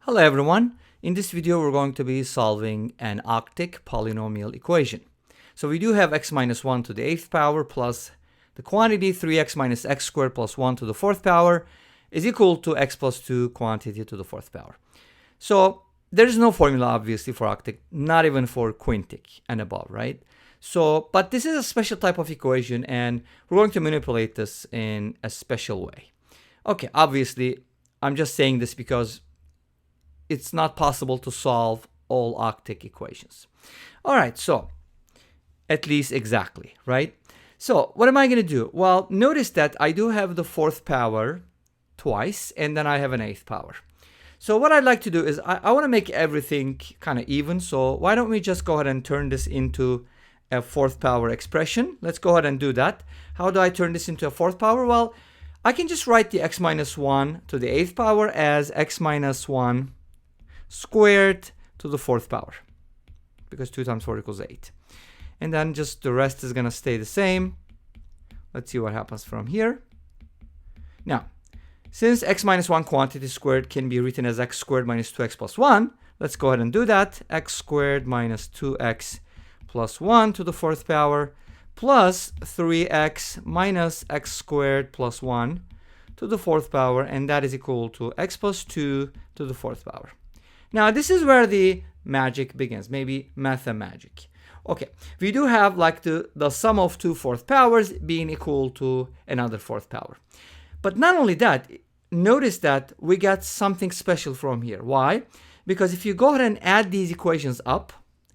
Hello everyone. In this video we're going to be solving an octic polynomial equation. So we do have x minus 1 to the 8th power plus the quantity 3x minus x squared plus 1 to the 4th power is equal to x plus 2 quantity to the 4th power. So there is no formula obviously for octic, not even for quintic and above, right? So, but this is a special type of equation and we're going to manipulate this in a special way. Okay, obviously I'm just saying this because it's not possible to solve all octic equations. All right, so at least exactly, right? So what am I going to do? Well, notice that I do have the 4th power twice, and then I have an 8th power. So what I'd like to do is I want to make everything kind of even. So why don't we just go ahead and turn this into a 4th power expression? Let's go ahead and do that. How do I turn this into a 4th power? Well, I can just write the x minus 1 to the 8th power as x minus 1 squared to the 4th power, because 2 times 4 equals 8. And then just the rest is going to stay the same. Let's see what happens from here. Now, since x minus 1 quantity squared can be written as x squared minus 2x plus 1, let's go ahead and do that. X squared minus 2x plus 1 to the 4th power plus 3x minus x squared plus 1 to the 4th power, and that is equal to x plus 2 to the 4th power. Now, this is where the magic begins, maybe mathemagic. Okay, we do have like the sum of two 4th powers being equal to another 4th power. But not only that, notice that we got something special from here. Why? Because if you go ahead and add these equations up,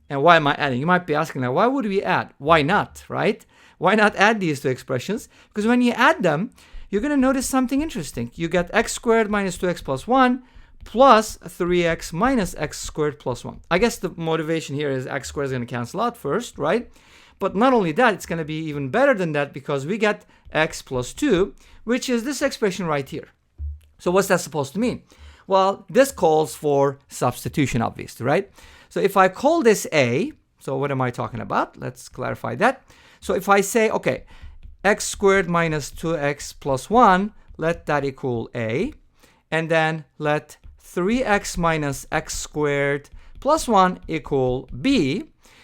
and why am I adding? You might be asking, now, why would we add? Why not, right? Why not add these two expressions? Because when you add them, you're going to notice something interesting. You get x squared minus 2x plus 1 plus 3x minus x squared plus 1. I guess the motivation here is x squared is going to cancel out first, right? But not only that, it's going to be even better than that because we get x plus 2, which is this expression right here. So what's that supposed to mean? Well, this calls for substitution, obviously, right? So if I call this a, so what am I talking about? Let's clarify that. So if I say, okay, x squared minus 2x plus 1, let that equal a, and then let 3x minus x squared plus 1 equal b.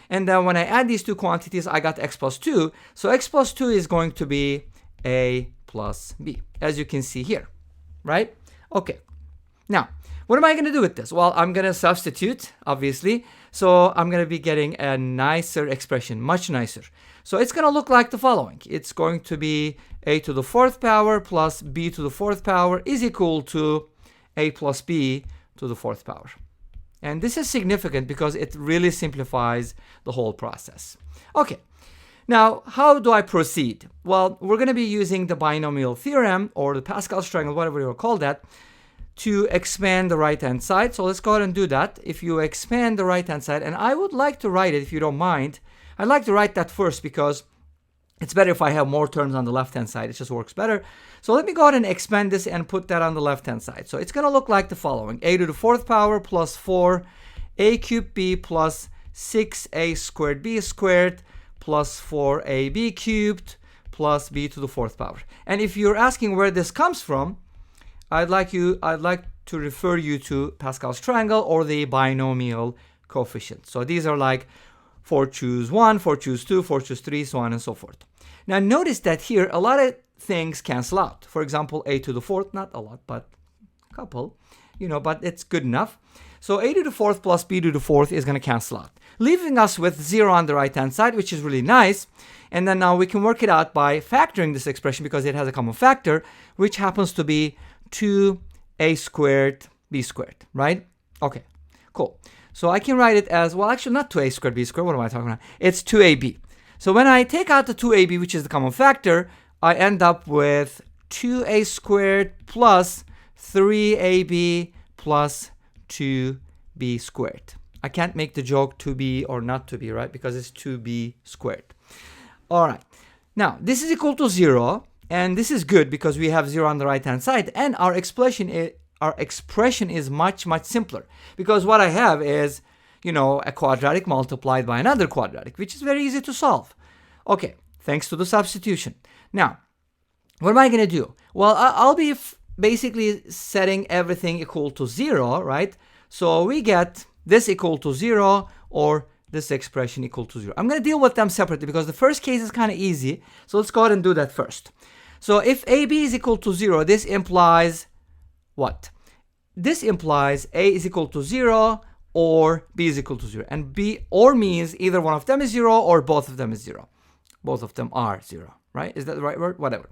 And then when I add these two quantities, I got x plus 2. So x plus 2 is going to be a plus b, as you can see here, right? Okay. Now, what am I going to do with this? Well, I'm going to substitute, obviously. So I'm going to be getting a nicer expression, much nicer. So it's going to look like the following. It's going to be a to the 4th power plus b to the 4th power is equal to a plus b to the 4th power. And this is significant because it really simplifies the whole process. Okay, now how do I proceed? Well, we're going to be using the binomial theorem or the Pascal's triangle, whatever you will call that, to expand the right-hand side. So let's go ahead and do that. If you expand the right-hand side, and I would like to write it, if you don't mind, I'd like to write that first because it's better if I have more terms on the left-hand side. It just works better. So let me go ahead and expand this and put that on the left-hand side. So it's going to look like the following. A to the 4th power plus 4, a cubed b plus 6a squared b squared plus 4ab cubed plus b to the 4th power. And if you're asking where this comes from, I'd like to refer you to Pascal's triangle or the binomial coefficient. So these are like 4 choose 1, 4 choose 2, 4 choose 3, so on and so forth. Now notice that here a lot of things cancel out. For example, a to the 4th, not a lot, but a couple, but it's good enough. So a to the 4th plus b to the 4th is going to cancel out, leaving us with 0 on the right-hand side, which is really nice. And then now we can work it out by factoring this expression because it has a common factor, which happens to be 2a squared b squared, right? Okay, cool. So I can write it as, well, actually not 2a squared b squared. What am I talking about? It's 2ab. So when I take out the 2ab, which is the common factor, I end up with 2a squared plus 3ab plus 2b squared. I can't make the joke to be or not to be, right? Because it's 2b squared. All right. Now, this is equal to 0. And this is good because we have 0 on the right-hand side. And our expression is much, much simpler. Because what I have is, a quadratic multiplied by another quadratic, which is very easy to solve. Okay, thanks to the substitution. Now, what am I going to do? Well, I'll be basically setting everything equal to 0, right? So we get this equal to 0 or this expression equal to 0. I'm going to deal with them separately because the first case is kind of easy. So let's go ahead and do that first. So if AB is equal to 0, this implies what? This implies A is equal to 0 or B is equal to 0. And B or means either one of them is 0 or both of them is 0. Both of them are 0, right? Is that the right word? Whatever.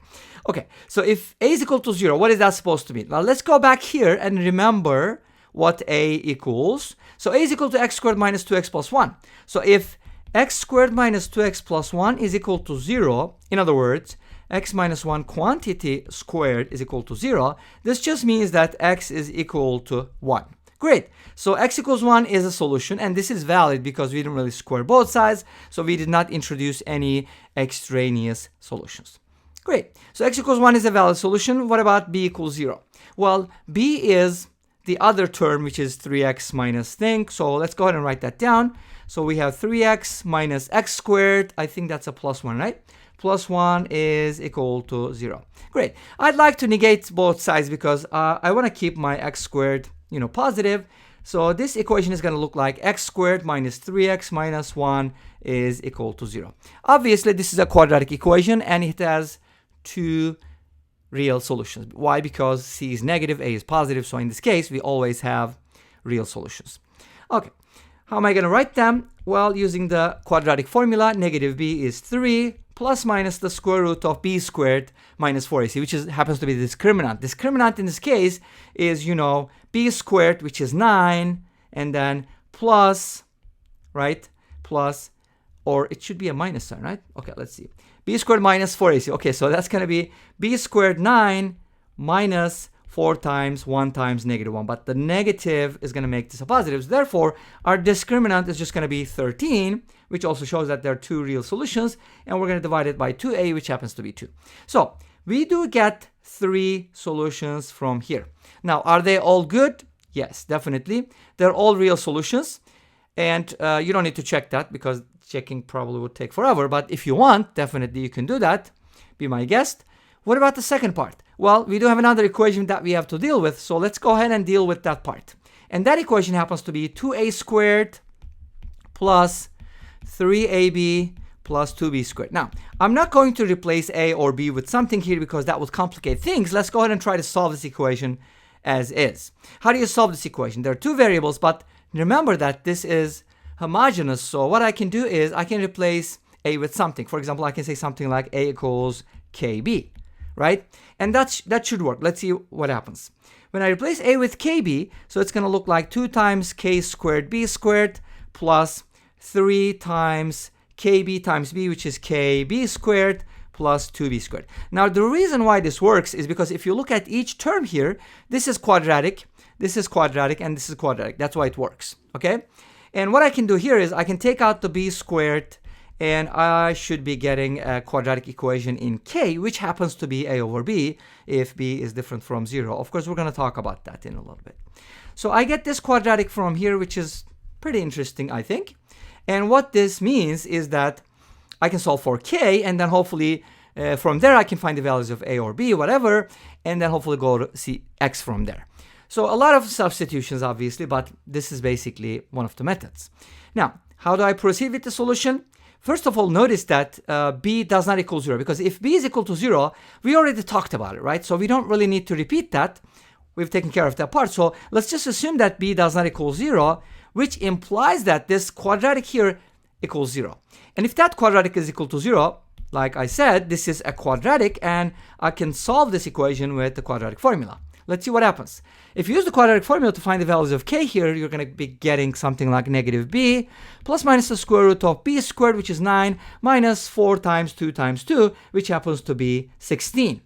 Okay, so if A is equal to 0, what is that supposed to mean? Now let's go back here and remember what A equals. So A is equal to x squared minus 2x plus 1. So if x squared minus 2x plus 1 is equal to 0, in other words, x minus 1 quantity squared is equal to 0, this just means that x is equal to 1. Great. So x equals 1 is a solution, and this is valid because we didn't really square both sides, so we did not introduce any extraneous solutions. Great. So x equals 1 is a valid solution. What about b equals 0? Well, b is the other term, which is 3x minus thing. So let's go ahead and write that down. So we have 3x minus x squared. I think that's a plus 1, right? Plus 1 is equal to 0. Great. I'd like to negate both sides because I want to keep my x squared, positive. So this equation is going to look like x squared minus 3x minus 1 is equal to 0. Obviously, this is a quadratic equation, and it has two real solutions. Why? Because c is negative, a is positive. So in this case, we always have real solutions. Okay. How am I going to write them? Well, using the quadratic formula, negative b is 3 plus minus the square root of b squared minus 4ac, which happens to be the discriminant. Discriminant in this case is, b squared, which is 9, and then plus, right? Plus, or it should be a minus sign, right? Okay, let's see. B squared minus 4ac. Okay, so that's going to be b squared 9 minus 4 times 1 times negative 1. But the negative is going to make this a positive. So therefore, our discriminant is just going to be 13, which also shows that there are two real solutions. And we're going to divide it by 2a, which happens to be 2. So we do get 3 solutions from here. Now, are they all good? Yes, definitely. They're all real solutions. And you don't need to check that because checking probably would take forever. But if you want, definitely you can do that. Be my guest. What about the second part? Well, we do have another equation that we have to deal with. So let's go ahead and deal with that part. And that equation happens to be 2a squared plus 3ab plus 2b squared. Now, I'm not going to replace a or b with something here because that would complicate things. Let's go ahead and try to solve this equation as is. How do you solve this equation? There are two variables, but remember that this is homogeneous. So what I can do is I can replace a with something. For example, I can say something like a equals kb, right? And that should work. Let's see what happens. When I replace a with kb, so it's going to look like 2 times k squared b squared plus 3 times kb times b, which is kb squared plus 2b squared. Now, the reason why this works is because if you look at each term here, this is quadratic, and this is quadratic. That's why it works, okay? And what I can do here is I can take out the b squared, and I should be getting a quadratic equation in k, which happens to be a over b if b is different from 0. Of course, we're going to talk about that in a little bit. So I get this quadratic from here, which is pretty interesting, I think. And what this means is that I can solve for k, and then hopefully from there I can find the values of a or b, whatever, and then hopefully go to see x from there. So a lot of substitutions, obviously, but this is basically one of the methods. Now, how do I proceed with the solution? First of all, notice that b does not equal 0, because if b is equal to 0, we already talked about it, right? So we don't really need to repeat that. We've taken care of that part. So let's just assume that b does not equal 0, which implies that this quadratic here equals 0. And if that quadratic is equal to 0, like I said, this is a quadratic, and I can solve this equation with the quadratic formula. Let's see what happens. If you use the quadratic formula to find the values of k here, you're going to be getting something like negative b plus minus the square root of b squared, which is 9, minus 4 times 2 times 2, which happens to be 16.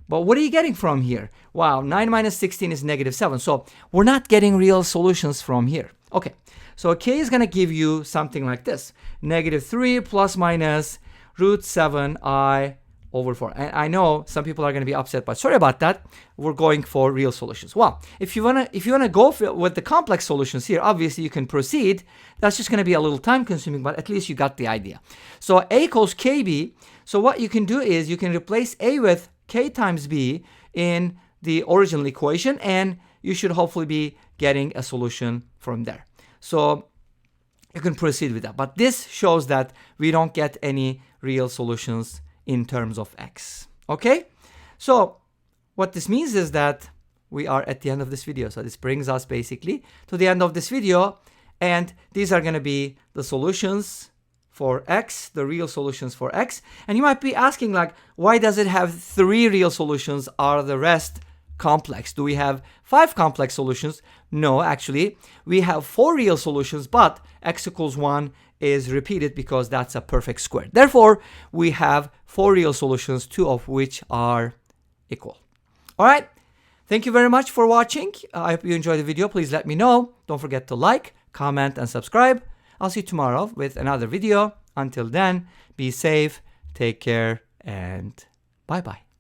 But what are you getting from here? Wow, 9 minus 16 is negative 7. So we're not getting real solutions from here. Okay, so k is going to give you something like this. Negative 3 plus minus root 7i over 4. And I know some people are going to be upset, but sorry about that. We're going for real solutions. Well, if you wanna go with the complex solutions here, obviously you can proceed. That's just going to be a little time consuming, but at least you got the idea. So a equals kb. So what you can do is you can replace a with k times b in the original equation, and you should hopefully be getting a solution from there. So you can proceed with that. But this shows that we don't get any real solutions in terms of x. Okay? So what this means is that we are at the end of this video. So this brings us basically to the end of this video. And these are going to be the solutions for x, the real solutions for x. And you might be asking, like, why does it have 3 real solutions? Are the rest complex? Do we have 5 complex solutions? No, actually, we have 4 real solutions, but x equals 1 is repeated because that's a perfect square. Therefore, we have 4 real solutions, 2 of which are equal. All right. Thank you very much for watching. I hope you enjoyed the video. Please let me know. Don't forget to like, comment, and subscribe. I'll see you tomorrow with another video. Until then, be safe, take care, and bye-bye.